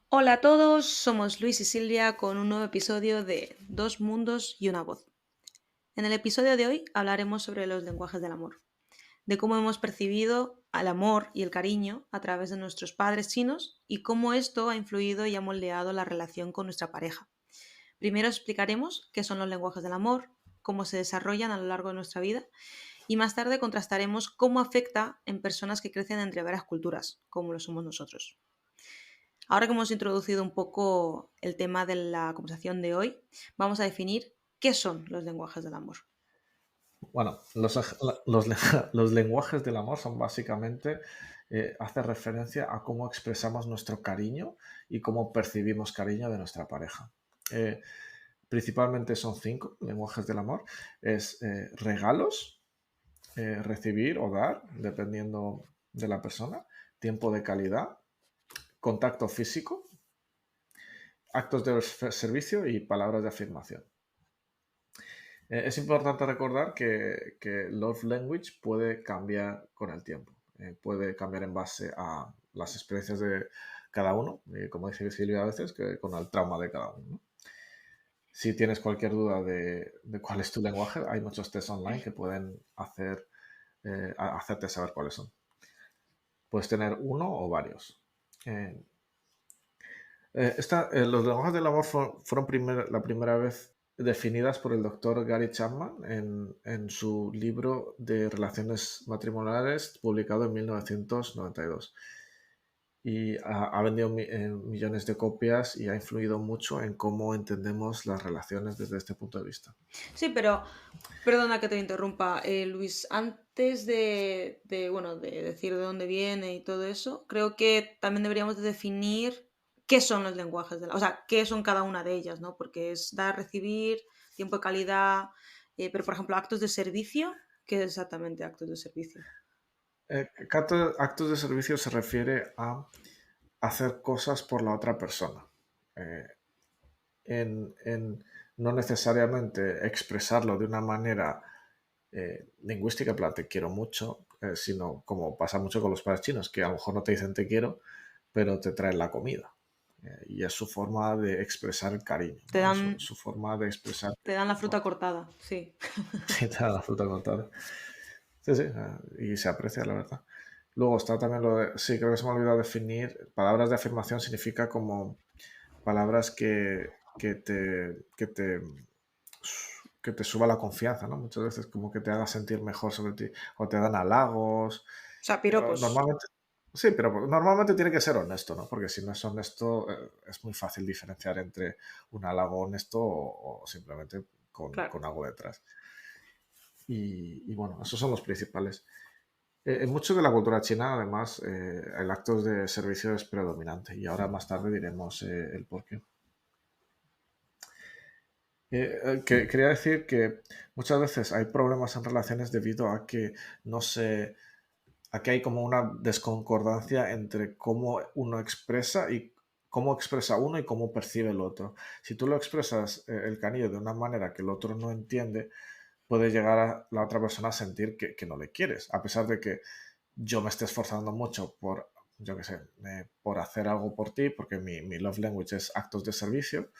Hola a todos, somos Luis y Silvia con un nuevo episodio de Dos mundos y una voz. En el episodio de hoy hablaremos sobre los lenguajes del amor, de cómo hemos percibido al amor y el cariño a través de nuestros padres chinos y cómo esto ha influido y ha moldeado la relación con nuestra pareja. Primero explicaremos qué son los lenguajes del amor, cómo se desarrollan a lo largo de nuestra vida y más tarde contrastaremos cómo afecta en personas que crecen entre varias culturas, como lo somos nosotros. Ahora que hemos introducido un poco el tema de la conversación de hoy, vamos a definir qué son los lenguajes del amor. Bueno, los lenguajes del amor son básicamente, hace referencia a cómo expresamos nuestro cariño y cómo percibimos cariño de nuestra pareja. Eh, Principalmente son 5 lenguajes del amor. Es regalos, recibir o dar, dependiendo de la persona, tiempo de calidad, contacto físico, actos de servicio y palabras de afirmación. Es importante recordar que Love Language puede cambiar con el tiempo. Puede cambiar en base a las experiencias de cada uno, como dice Silvia a veces, que con el trauma de cada uno, ¿no? Si tienes cualquier duda de cuál es tu lenguaje, hay muchos test online que pueden hacerte saber cuáles son. Puedes tener uno o varios. Eh, los lenguajes del amor fueron la primera vez definidas por el doctor Gary Chapman en su libro de relaciones matrimoniales publicado en 1992. Y ha vendido millones de copias y ha influido mucho en cómo entendemos las relaciones desde este punto de vista. Sí, pero perdona que te interrumpa, Luis, antes de decir de dónde viene y todo eso, creo que también deberíamos de definir qué son los lenguajes del amor, o sea, qué son cada una de ellas, ¿no? Porque es dar, recibir, tiempo de calidad, pero por ejemplo, actos de servicio, ¿qué es exactamente actos de servicio? Actos de servicio se refiere a hacer cosas por la otra persona. Eh, en no necesariamente expresarlo de una manera lingüística, en plan, te quiero mucho, sino como pasa mucho con los padres chinos, que a lo mejor no te dicen te quiero, pero te traen la comida. Y es su forma de expresar el cariño, Te ¿no? Es dan, su forma de expresar te dan la amor. fruta cortada, sí. Sí, te da la fruta cortada. Sí, sí, y se aprecia, la verdad. Luego está también lo de, sí, creo que se me ha olvidado definir, palabras de afirmación significa como palabras que te suba la confianza, ¿no? Muchas veces como que te haga sentir mejor sobre ti, o te dan halagos. O sea, piropos. Normalmente, sí, pero normalmente tiene que ser honesto, ¿no? Porque si no es honesto, es muy fácil diferenciar entre un halago honesto o simplemente Claro. con algo detrás. Y bueno, esos son los principales. En mucho de la cultura china, además, el acto de servicio es predominante y ahora más tarde diremos el por qué. Quería decir que muchas veces hay problemas en relaciones debido a que no se, a que hay como una desconcordancia entre cómo uno expresa y cómo expresa uno y cómo percibe el otro. Si tú lo expresas el cariño de una manera que el otro no entiende, puede llegar a la otra persona a sentir que no le quieres, a pesar de que yo me esté esforzando mucho por, yo qué sé, por hacer algo por ti, porque mi love language es actos de servicio.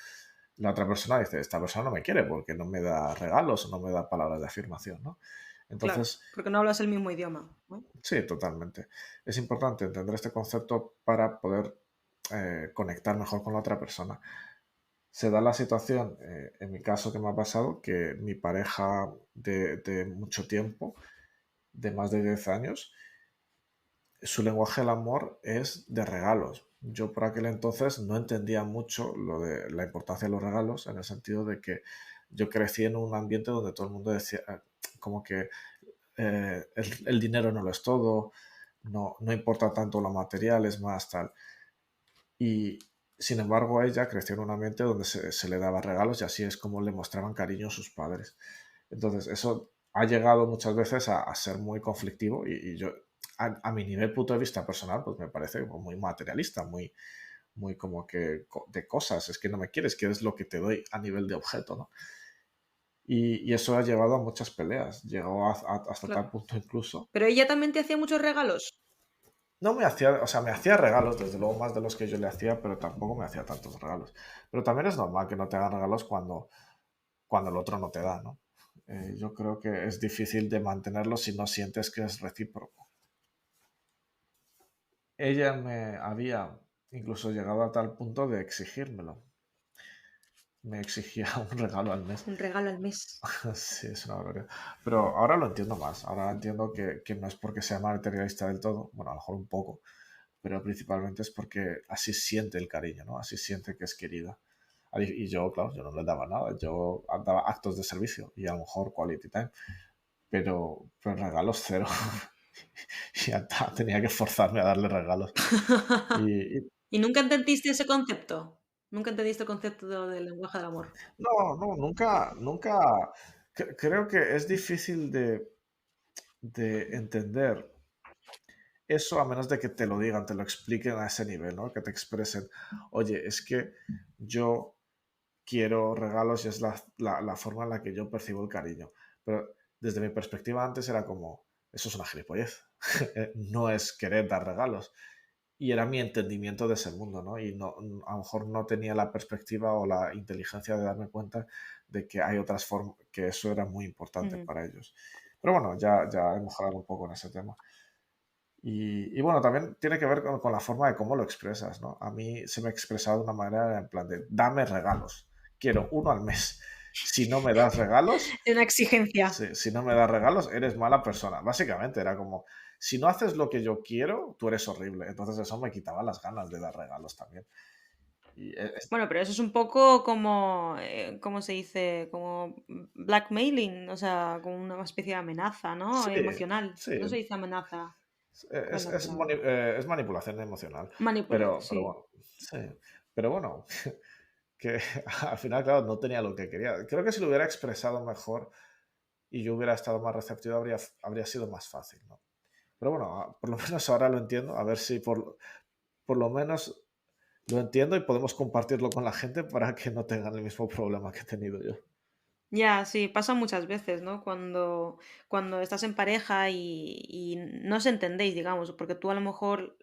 La otra persona dice, esta persona no me quiere porque no me da regalos o no me da palabras de afirmación, ¿no? Claro, Entonces, porque no hablas el mismo idioma, ¿no? sí, totalmente. Es importante entender este concepto para poder conectar mejor con la otra persona. Se da la situación, en mi caso que me ha pasado, que mi pareja de mucho tiempo, de más de 10 años, su lenguaje del amor es de regalos. Yo por aquel entonces no entendía mucho lo de la importancia de los regalos, en el sentido de que yo crecí en un ambiente donde todo el mundo decía como que el dinero no lo es todo, no importa tanto lo material, es más tal. Y sin embargo ella creció en un ambiente donde se le daba regalos y así es como le mostraban cariño a sus padres. Entonces eso ha llegado muchas veces a ser muy conflictivo y yo a mi nivel punto de vista personal pues me parece como muy materialista, muy como que de cosas, es que no me quieres, quieres lo que te doy a nivel de objeto, ¿no? Y eso ha llevado a muchas peleas, llegó hasta tal Claro. punto incluso. Pero ella también te hacía muchos regalos. no me hacía, o sea, me hacía regalos, desde luego más de los que yo le hacía, pero tampoco me hacía tantos regalos. Pero también es normal que no te hagan regalos cuando el otro no te da, ¿no? Yo creo que es difícil de mantenerlo si no sientes que es recíproco. Ella me había incluso llegado a tal punto de exigírmelo. Me exigía un regalo al mes. Un regalo al mes. Sí, es una barbaridad. Pero ahora lo entiendo más. Ahora entiendo que no es porque sea materialista del todo, bueno, a lo mejor un poco, pero principalmente es porque así siente el cariño, ¿no? Así siente que es querida. Y yo, claro, yo no le daba nada, yo daba actos de servicio y a lo mejor quality time, pero regalos cero. Y ya está, tenía que forzarme a darle regalos. Y ¿Y nunca entendiste ese concepto? ¿Nunca entendiste el concepto del lenguaje del amor? no, no, nunca, nunca, creo que es difícil de entender eso a menos de que te lo digan, te lo expliquen a ese nivel, ¿no? Que te expresen, oye, es que yo quiero regalos y es la forma en la que yo percibo el cariño. Pero desde mi perspectiva antes era como, eso es una gilipollez, no es querer dar regalos. Y era mi entendimiento de ese mundo, ¿no? Y no, a lo mejor no tenía la perspectiva o la inteligencia de darme cuenta de que hay otras formas, que eso era muy importante Ujú. para ellos. Pero bueno, ya he mejorado un poco en ese tema. Y bueno, también tiene que ver con la forma de cómo lo expresas, ¿no? A mí se me ha expresado de una manera en plan de, dame regalos, quiero uno al mes. Si no me das regalos, Es una exigencia. si no me das regalos, eres mala persona. Básicamente era como, si no haces lo que yo quiero, tú eres horrible. Entonces eso me quitaba las ganas de dar regalos también. Y Bueno, pero eso es un poco como, ¿cómo se dice? Como blackmailing, o sea, como una especie de amenaza, ¿no? sí, Emocional. sí, No se dice amenaza. ¿Cuál es la palabra? es manipulación emocional. Manipulación, Pero sí. bueno, sí. Pero bueno, que al final, claro, no tenía lo que quería. Creo que si lo hubiera expresado mejor y yo hubiera estado más receptivo, habría sido más fácil, ¿no? Pero bueno, por lo menos ahora lo entiendo, a ver si por lo menos lo entiendo y podemos compartirlo con la gente para que no tengan el mismo problema que he tenido yo. Ya, sí, pasa muchas veces, ¿no? Cuando estás en pareja y no os entendéis, digamos, porque tú a lo mejor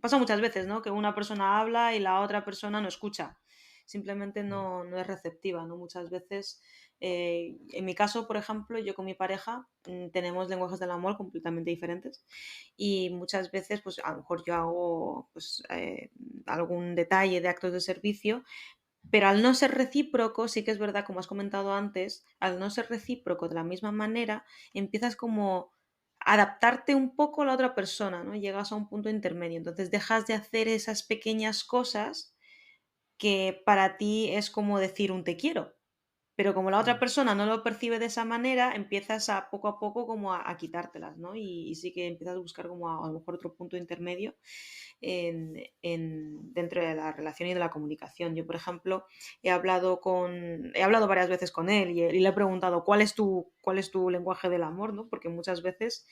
pasa muchas veces, ¿no? Que una persona habla y la otra persona no escucha, simplemente no es receptiva, ¿no? Muchas veces, en mi caso, por ejemplo, yo con mi pareja tenemos lenguajes del amor completamente diferentes y muchas veces, pues a lo mejor yo hago pues, algún detalle de actos de servicio pero al no ser recíproco, sí que es verdad, como has comentado antes, al no ser recíproco de la misma manera, empiezas como a adaptarte un poco a la otra persona, ¿no? Llegas a un punto intermedio. Entonces dejas de hacer esas pequeñas cosas que para ti es como decir un te quiero. Pero como la otra Mm. persona no lo percibe de esa manera, empiezas a poco como a quitártelas, ¿no? Y sí que empiezas a buscar como a lo mejor otro punto intermedio dentro de la relación y de la comunicación. Yo, por ejemplo, he hablado varias veces con él y le he preguntado cuál es tu lenguaje del amor, ¿no? Porque muchas veces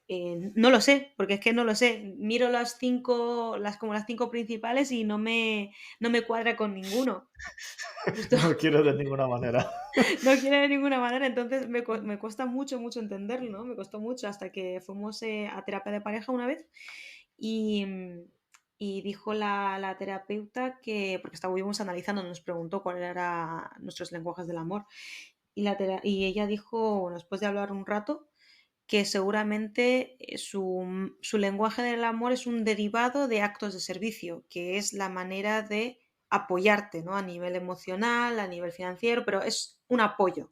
no lo sé, porque es que no lo sé. Miro como las cinco principales y no me cuadra con ninguno. Justo. No quiero de ninguna manera. No quiere de ninguna manera, entonces me cuesta mucho, mucho entenderlo, ¿no? Me costó mucho hasta que fuimos, a terapia de pareja una vez y, y dijo la terapeuta que porque estuvimos analizando, nos preguntó cuál era nuestros lenguajes del amor y ella dijo, bueno, después de hablar un rato, que seguramente, su lenguaje del amor es un derivado de actos de servicio, que es la manera de apoyarte, ¿no? A nivel emocional, a nivel financiero, pero es un apoyo.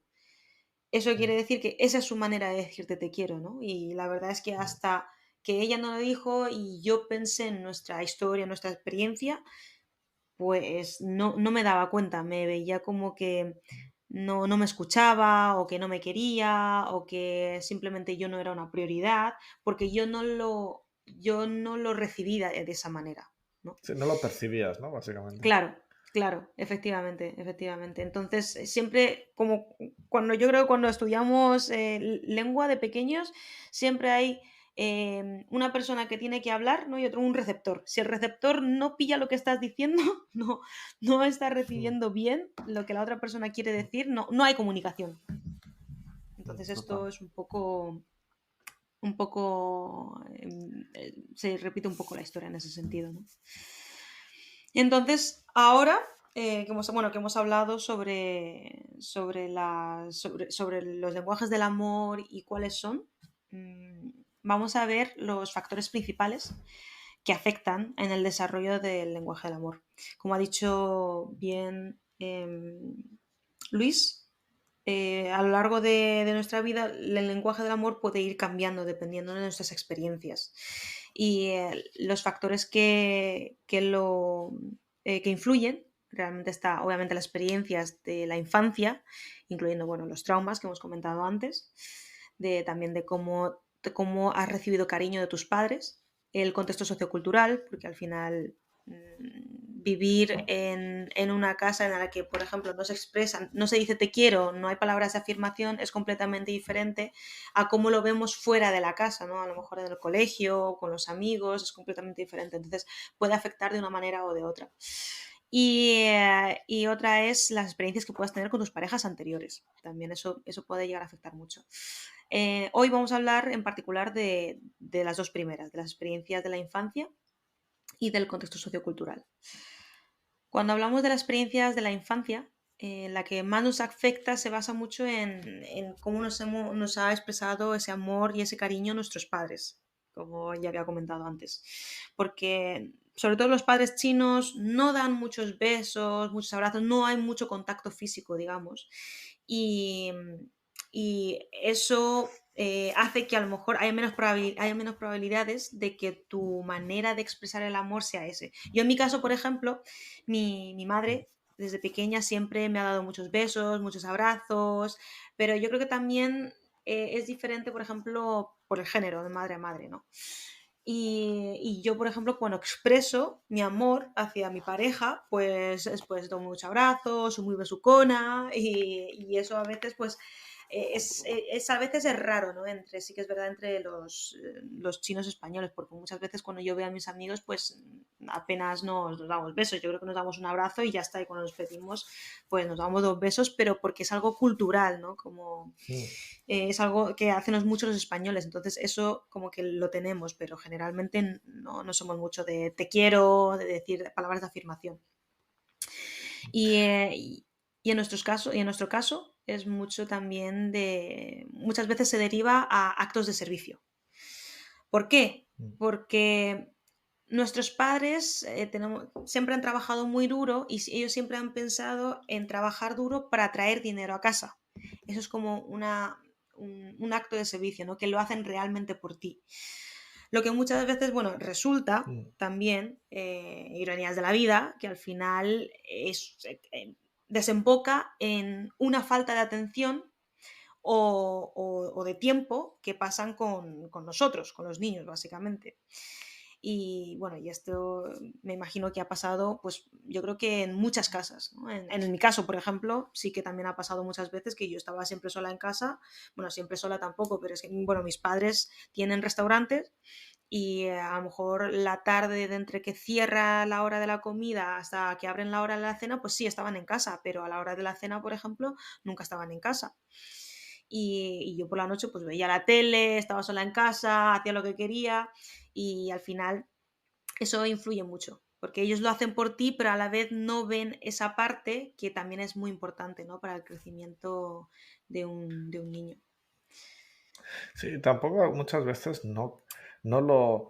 Eso quiere decir que esa es su manera de decirte te quiero, ¿no? Y la verdad es que hasta que ella no lo dijo y yo pensé en nuestra historia, en nuestra experiencia, pues no me daba cuenta, me veía como que no me escuchaba, o que no me quería, o que simplemente yo no era una prioridad, porque yo no lo recibí de esa manera, ¿no? Sí, no lo percibías, ¿no? Básicamente. Claro, claro, efectivamente, efectivamente. Entonces, siempre como cuando yo creo que cuando estudiamos, lengua de pequeños, siempre hay, una persona que tiene que hablar, ¿no? Y otro un receptor. Si el receptor no pilla lo que estás diciendo, no está Mm, recibiendo bien lo que la otra persona quiere decir, no hay comunicación. Entonces, esto total. es un poco un poco, se repite un poco la historia en ese sentido, ¿no? Entonces, ahora que hemos hablado sobre los lenguajes del amor y cuáles son, vamos a ver los factores principales que afectan en el desarrollo del lenguaje del amor. Como ha dicho bien Luis, a lo largo de nuestra vida el lenguaje del amor puede ir cambiando dependiendo de nuestras experiencias. Y los factores que influyen, realmente está obviamente las experiencias de la infancia, incluyendo bueno, los traumas que hemos comentado antes, también de cómo has recibido cariño de tus padres, el contexto sociocultural, porque al final vivir en una casa en la que, por ejemplo, no se expresan, no se dice te quiero, no hay palabras de afirmación, es completamente diferente a cómo lo vemos fuera de la casa, ¿no? A lo mejor en el colegio, con los amigos, es completamente diferente. Entonces puede afectar de una manera o de otra. Y otra es las experiencias que puedas tener con tus parejas anteriores. También eso puede llegar a afectar mucho. Hoy vamos a hablar en particular de las dos primeras, de las experiencias de la infancia y del contexto sociocultural. Cuando hablamos de las experiencias de la infancia, la que más nos afecta se basa mucho en cómo nos ha expresado ese amor y ese cariño nuestros padres, como ya había comentado antes. Porque sobre todo los padres chinos no dan muchos besos, muchos abrazos, no hay mucho contacto físico, digamos. Y, y eso hace que a lo mejor haya menos probabilidades de que tu manera de expresar el amor sea ese. Yo en mi caso, por ejemplo, mi madre desde pequeña siempre me ha dado muchos besos, muchos abrazos, pero yo creo que también es diferente, por ejemplo, por el género de madre a madre, ¿no? Y yo, por ejemplo, cuando expreso mi amor hacia mi pareja, pues después doy muchos abrazos, soy muy besucona y eso a veces, pues, a veces es raro, ¿no? Sí que es verdad entre los chinos españoles, porque muchas veces cuando yo veo a mis amigos, pues apenas nos damos besos. Yo creo que nos damos un abrazo y ya está, y cuando nos despedimos, pues nos damos dos besos, pero porque es algo cultural, ¿no? Como Mm. es algo que hacen mucho los españoles, entonces eso como que lo tenemos, pero generalmente no somos mucho de te quiero, de decir palabras de afirmación. Y en nuestro caso es mucho también muchas veces se deriva a actos de servicio. ¿Por qué? Mm. Porque nuestros padres siempre han trabajado muy duro y ellos siempre han pensado en trabajar duro para traer dinero a casa. Eso es como un acto de servicio, ¿no? Que lo hacen realmente por ti. Lo que muchas veces, bueno, resulta Mm. también, ironías de la vida, que al final desemboca en una falta de atención o de tiempo que pasan con nosotros, con los niños, básicamente. Y bueno, y esto me imagino que ha pasado, pues yo creo que en muchas casas, ¿no? En mi caso, por ejemplo, sí que también ha pasado muchas veces que yo estaba siempre sola en casa, bueno, siempre sola tampoco, pero es que, bueno, mis padres tienen restaurantes y a lo mejor la tarde de entre que cierra la hora de la comida hasta que abren la hora de la cena, pues sí, estaban en casa, pero a la hora de la cena, por ejemplo, nunca estaban en casa. Y yo por la noche pues veía la tele, estaba sola en casa, hacía lo que quería y al final eso influye mucho, porque ellos lo hacen por ti, pero a la vez no ven esa parte que también es muy importante, ¿no? Para el crecimiento de un niño. Sí, tampoco muchas veces no lo,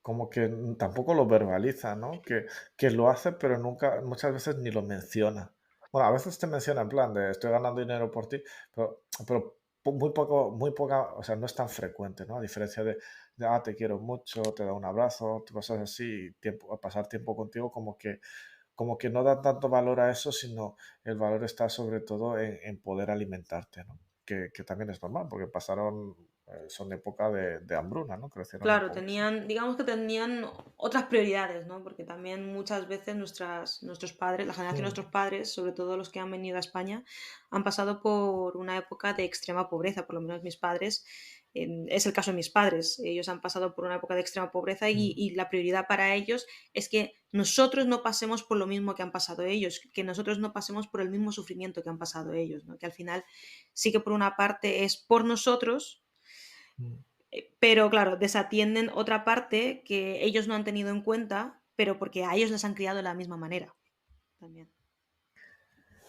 como que tampoco lo verbaliza, ¿no? Que lo hace, pero nunca, muchas veces ni lo menciona. Bueno, a veces te menciona en plan de estoy ganando dinero por ti, pero muy poca, o sea, no es tan frecuente, ¿no? A diferencia de te quiero mucho, te da un abrazo, cosas así, a pasar tiempo contigo, como que no da tanto valor a eso, sino el valor está sobre todo en poder alimentarte, ¿no? Que también es normal, porque son de época de hambruna, ¿no? Crecieron en Claro, pobreza. digamos que tenían otras prioridades, ¿no? Porque también muchas veces nuestros padres, la generación de Mm. nuestros padres, sobre todo los que han venido a España, han pasado por una época de extrema pobreza, por lo menos mis padres, es el caso de mis padres, ellos han pasado por una época de extrema pobreza y, Mm. y la prioridad para ellos es que nosotros no pasemos por lo mismo que han pasado ellos, que nosotros no pasemos por el mismo sufrimiento que han pasado ellos, ¿no? Que al final sí que por una parte es por nosotros, Mm. Pero claro, desatienden otra parte que ellos no han tenido en cuenta, pero porque a ellos les han criado de la misma manera también.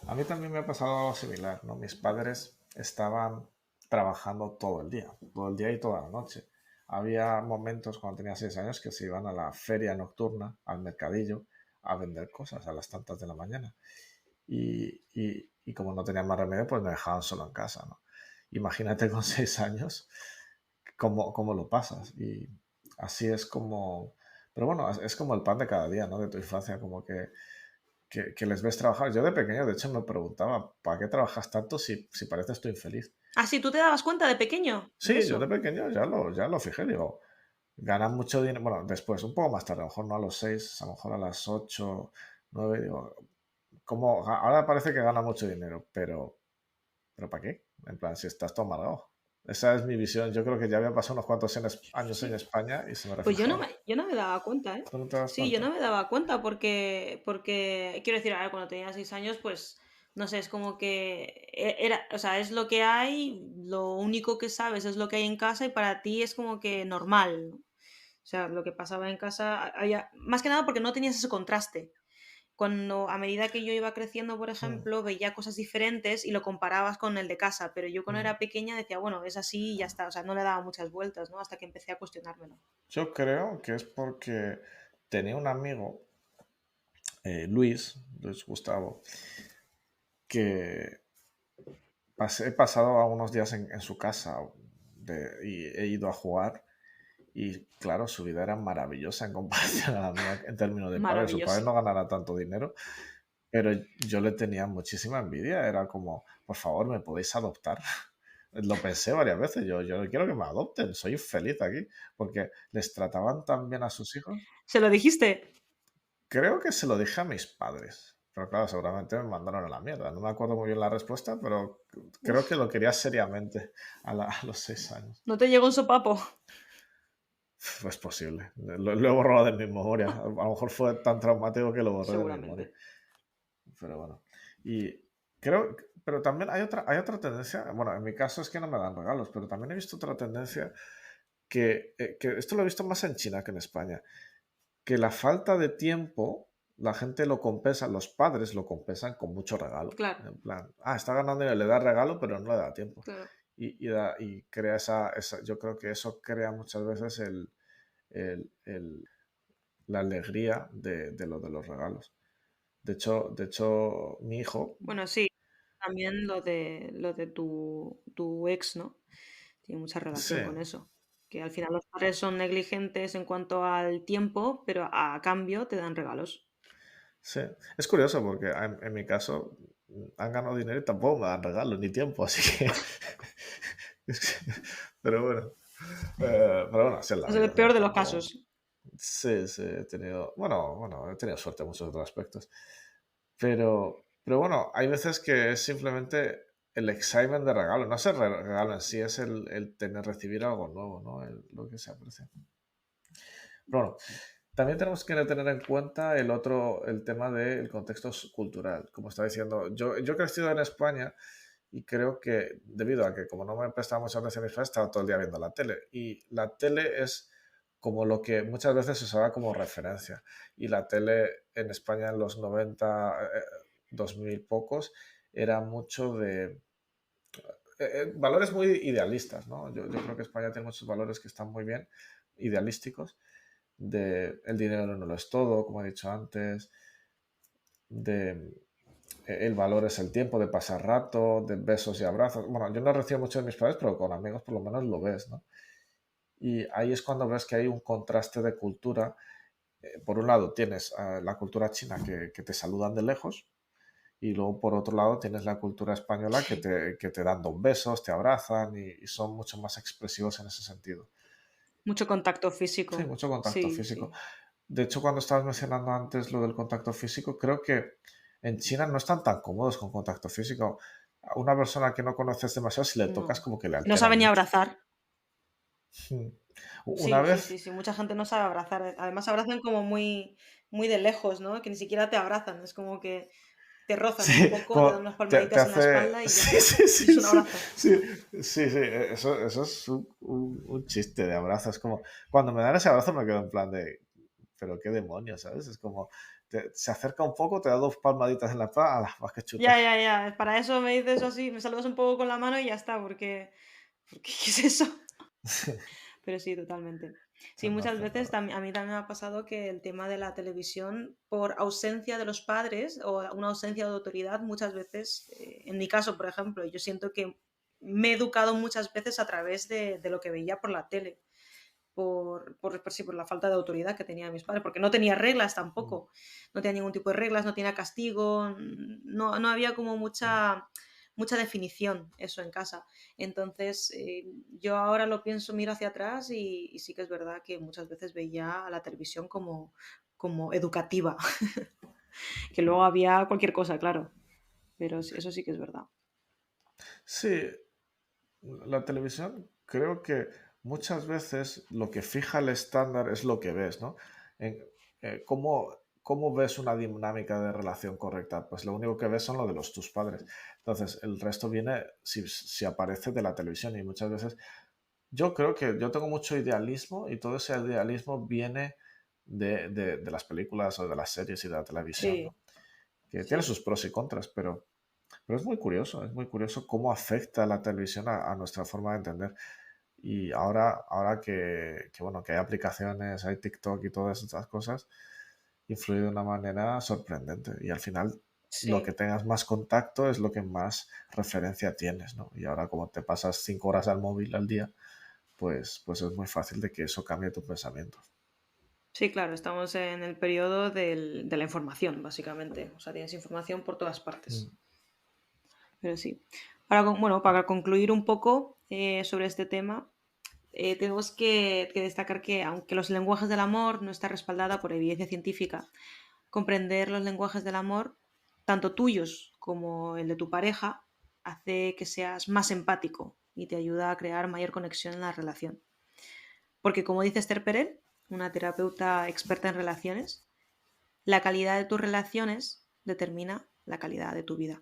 A mí también me ha pasado algo similar, ¿no? Mis padres estaban trabajando todo el día y toda la noche. Había momentos cuando tenía 6 años que se iban a la feria nocturna, al mercadillo, a vender cosas a las tantas de la mañana. Y como no tenían más remedio, pues me dejaban solo en casa, ¿no? Imagínate con 6 años cómo lo pasas. Y así es como... Pero bueno, es como el pan de cada día, ¿no? De tu infancia, como que les ves trabajar. Yo de pequeño, de hecho, me preguntaba, ¿para qué trabajas tanto si pareces tú infeliz? Ah, sí, ¿tú te dabas cuenta de pequeño de Sí, yo de eso? pequeño ya lo fijé, digo, ganan mucho dinero, bueno, después, un poco más tarde, a lo mejor no a los 6, a lo mejor a las 8, 9, digo, como ahora parece que gana mucho dinero, pero ¿para qué? En plan, si estás todo amargado. Esa es mi visión. Yo creo que ya había pasado unos cuantos años en Sí. España y se me Pues reflejaba. yo no me daba cuenta, ¿eh? ¿Tú no te das Sí, yo no cuenta? me daba cuenta porque quiero decir, a ver, cuando tenía 6 años, pues, no sé, es como que era, o sea, es lo que hay, lo único que sabes es lo que hay en casa y para ti es como que normal, ¿no? O sea, lo que pasaba en casa, había, más que nada porque no tenías ese contraste. Cuando a medida que yo iba creciendo, por Mm, ejemplo, veía cosas diferentes y lo comparabas con el de casa, pero yo cuando mm. era pequeña decía, bueno, es así y ya está, o sea, no le daba muchas vueltas, ¿no? Hasta que empecé a cuestionármelo. Yo creo que es porque tenía un amigo, Luis Gustavo, que he pasado algunos días en su casa y he ido a jugar y claro, su vida era maravillosa en comparación a la mía en términos de padre. Su padre Maravilloso. no ganara tanto dinero, pero yo le tenía muchísima envidia. Era como, por favor, ¿me podéis adoptar? Lo pensé varias veces. Yo quiero que me adopten. Soy feliz aquí. Porque les trataban tan bien a sus hijos. ¿Se lo dijiste? Creo que se lo dije a mis padres. Pero claro, seguramente me mandaron a la mierda. No me acuerdo muy bien la respuesta, pero creo que Uf, lo quería seriamente a los 6 años. ¿no te llegó un sopapo? Es posible. Lo he borrado de mi memoria. A lo mejor fue tan traumático que lo borré de mi memoria. Seguramente. Pero bueno. Y creo, pero también hay otra tendencia. Bueno, en mi caso es que no me dan regalos, pero también he visto otra tendencia que esto lo he visto más en China que en España, que la falta de tiempo, la gente lo compensa, los padres lo compensan con mucho regalo. Claro, En plan, está ganando dinero, le da regalo, pero no le da tiempo. claro. Y crea yo creo que eso crea muchas veces el- la alegría de lo de los regalos. De hecho, mi hijo, Bueno, sí, también lo de tu ex, ¿no? Tiene mucha sí, relación con eso. Que al final los padres son negligentes en cuanto al tiempo, pero a cambio te dan regalos. sí. Es curioso porque en mi caso han ganado dinero y tampoco me dan regalos ni tiempo, así que... es que- pero bueno, pero bueno, así es la Es el vida, ¿sabes? peor de los Tampoco... casos. Sí, sí, he tenido... Bueno, he tenido suerte en muchos otros aspectos. Pero bueno, hay veces que es simplemente el excitement de regalo. No es el regalo en sí, es el tener, recibir algo nuevo, ¿no? Lo que se aprecia. Pero bueno, también tenemos que tener en cuenta el tema del contexto cultural. Como estaba diciendo, yo he crecido en España y creo que debido a que como no me prestaba mucha atención a mis padres, estaba todo el día viendo la tele. Y la tele es como lo que muchas veces se usaba como referencia. Y la tele en España en los 90, 2000 pocos, era mucho de valores muy idealistas, ¿no? Yo creo que España tiene muchos valores que están muy bien, idealísticos, de el dinero no lo es todo, como he dicho antes, de el valor es el tiempo, de pasar rato, de besos y abrazos. Bueno, yo no recibo mucho de mis padres, pero con amigos por lo menos lo ves, ¿no? Y ahí es cuando ves que hay un contraste de cultura. Por un lado tienes la cultura china que te saludan de lejos y luego por otro lado tienes la cultura española que Sí. te dan dos besos, te abrazan y son mucho más expresivos en ese sentido. Mucho contacto Sí, físico. mucho contacto Sí, físico. sí. De hecho, cuando estabas mencionando antes lo del contacto físico, creo que en China no están tan cómodos con contacto físico. A una persona que no conoces demasiado, si le tocas, No. como que le No alteran sabe ni mucho. abrazar. Hmm. Una Sí, sí, sí, vez, sí. Mucha gente no sabe abrazar. Además, abrazan como muy, muy de lejos, ¿no? Que ni siquiera te abrazan. Es como que. te rozan un Sí, poco, te dan como unas te palmaditas en la hace. espalda y ya Sí, está. sí, Y es sí, un sí, abrazo. sí, sí, sí, eso es un chiste de abrazo. Es como, cuando me dan ese abrazo me quedo en plan de, pero qué demonios, ¿sabes? Es como, se acerca un poco, te da dos palmaditas en la espalda, ¡hala! Vas que chuta. Ya, ya, ya. Para eso me dices así, me saludas un poco con la mano y ya está, porque ¿qué es eso? Pero sí, totalmente. Sí, No muchas hace veces nada. a mí también me ha pasado que el tema de la televisión, por ausencia de los padres o una ausencia de autoridad, muchas veces, en mi caso, por ejemplo, yo siento que me he educado muchas veces a través de lo que veía por la tele. Sí, por la falta de autoridad que tenía mis padres, porque no tenía reglas Mm, tampoco, no tenía ningún tipo de reglas, no tenía castigo, no había como mm. mucha definición eso en casa. Entonces, yo ahora lo pienso, miro hacia atrás y sí que es verdad que muchas veces veía a la televisión como educativa, que luego había cualquier cosa, claro, pero sí, eso sí que es verdad. Sí, la televisión creo que muchas veces lo que fija el estándar es lo que ves, ¿no? En- ¿cómo ves una dinámica de relación correcta? Pues lo único que ves son lo de tus padres. Entonces, el resto viene si aparece de la televisión y muchas veces yo creo que yo tengo mucho idealismo y todo ese idealismo viene de las películas o de las series y de la televisión, Sí, ¿no? Que tiene sí, sus pros y contras, pero es muy curioso cómo afecta la televisión a nuestra forma de entender. Y ahora bueno, que hay aplicaciones, hay TikTok y todas estas cosas, influye de una manera sorprendente. Y al final, lo que sí. tengas más contacto es lo que más referencia tienes, ¿no? Y ahora como te pasas 5 horas al móvil al día, pues es muy fácil de que eso cambie tu pensamiento. Sí, claro, estamos en el periodo de la información, básicamente. O sea, tienes información por todas Mm, partes. Pero sí. Ahora, bueno, para concluir un poco sobre este tema, tenemos que destacar que, aunque los lenguajes del amor no está respaldada por evidencia científica, comprender los lenguajes del amor, tanto tuyos como el de tu pareja, hace que seas más empático y te ayuda a crear mayor conexión en la relación. Porque, como dice Esther Perel, una terapeuta experta en relaciones, la calidad de tus relaciones determina la calidad de tu vida.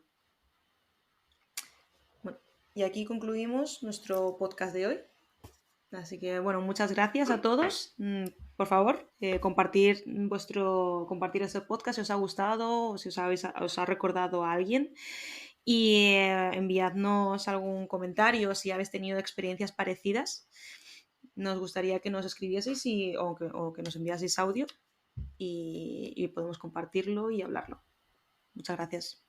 Bueno, y aquí concluimos nuestro podcast de hoy. Así que, bueno, muchas gracias a todos. Por favor, compartir este podcast si os ha gustado o si os ha recordado a alguien. Y enviadnos algún comentario si habéis tenido experiencias parecidas. Nos gustaría que nos escribieseis o que nos enviaseis audio y podemos compartirlo y hablarlo. Muchas gracias.